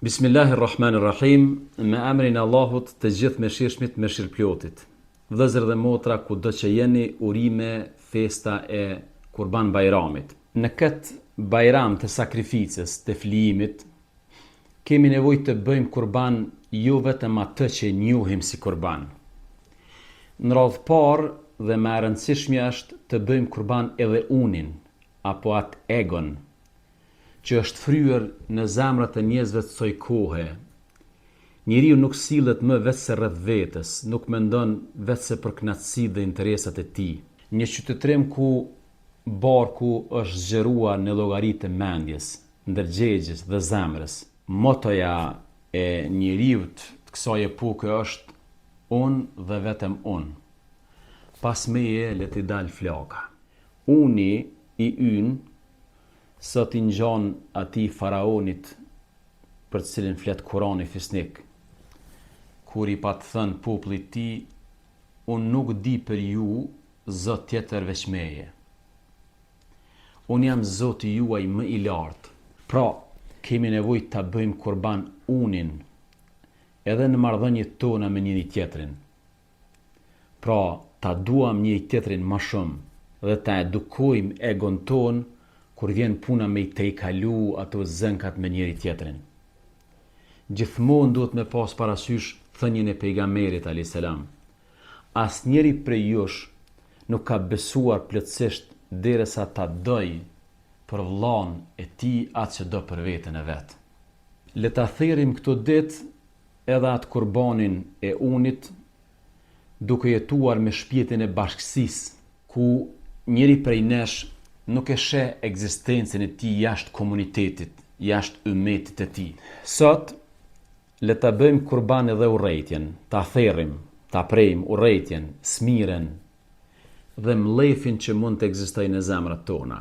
Bismillahirrahmanirrahim, me emrin e Allahut të gjithë mëshirshmit, mëshirëplotit. Vëllezër dhe motra, kudo që jeni, urime festa e Kurban Bajramit. Në këtë bajram të sakrificës, të flijimit, kemi nevojë të bëjmë kurban jo vetëm atë që njohim si kurban. Në radhë parë dhe më e rëndësishmja është të bëjmë kurban edhe unin, apo atë egon, që është fryer në zemrat e njerëzve të kësaj kohe. Njeriu nuk sillet më vetëse rreth vetes, nuk mendon vetëse për kënaqësi dhe interesat e tij. Një qytetërim ku barku është zgjeruar në llogaritë të mendjes, ndërgjegjes dhe zemrës. Motoja e njeriu të kësaj epoke është unë dhe vetëm unë. Pas meje le t'i dal flaka. Uni i ynë sot i ngjan atij faraonit për të cilin flet Kurani fisnik, kur i pat thënë popullit të tij, unë nuk di për ju zot tjetër veç meje. Unë jam Zoti juaj më i lartë. Pra, kemi nevojë ta bëjmë kurban unin edhe në marrëdhëniet tona me njëri tjetrin. Pra, ta duam njëri tjetrin më shumë dhe ta edukojmë egon ton kur vjen puna me i tejkalu ato zënkat me njëri tjetrin. Gjithmonë duhet me pas parasysh thënien e pejgamberit alayhis salam. Asnjëri prej jush nuk ka besuar plotësisht derisa ta doj për vllain e tij atë që do për veten e vet. Le ta thirrim këto ditë edhe atë kurbanin e unit, duke jetuar me shpirtin e bashkësisë, ku njëri prej nesh nuk e sheh ekzistencën e tij jashtë komunitetit, jashtë ummetit të tij. Sot le ta bëjmë kurban edhe urrejtjen, ta therrim, ta prejmë urrejtjen, smiren dhe mllefin që mund të ekzistojë në zemrat tona.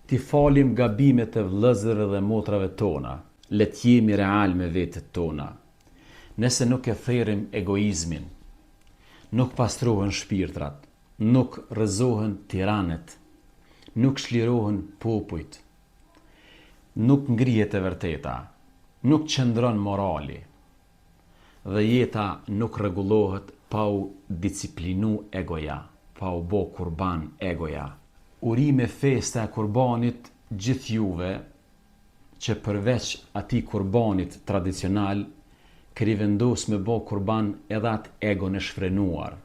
Ti falim gabimet e vëllezërve dhe motrave tona, le të jemi real me vetët tona. Nëse nuk e therrim egoizmin, nuk pastrohen shpirtrat, nuk rrëzohen tiranet, nuk shlirohen popujt, nuk ngrihet e vërteta, nuk qëndron morali dhe jeta nuk rregullohet pa u disiplinu egoja, pa u bo kurban egoja. Urime festa e kurbanit gjithë juve që përveç atij kurbanit tradicional keni vendos me bo kurban edhe atë egon e shfrenuar.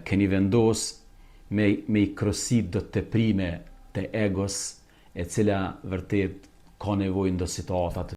Keni vendos me i krosit do të teprime të egos, e cila vërtet ka nevojë ndo situatat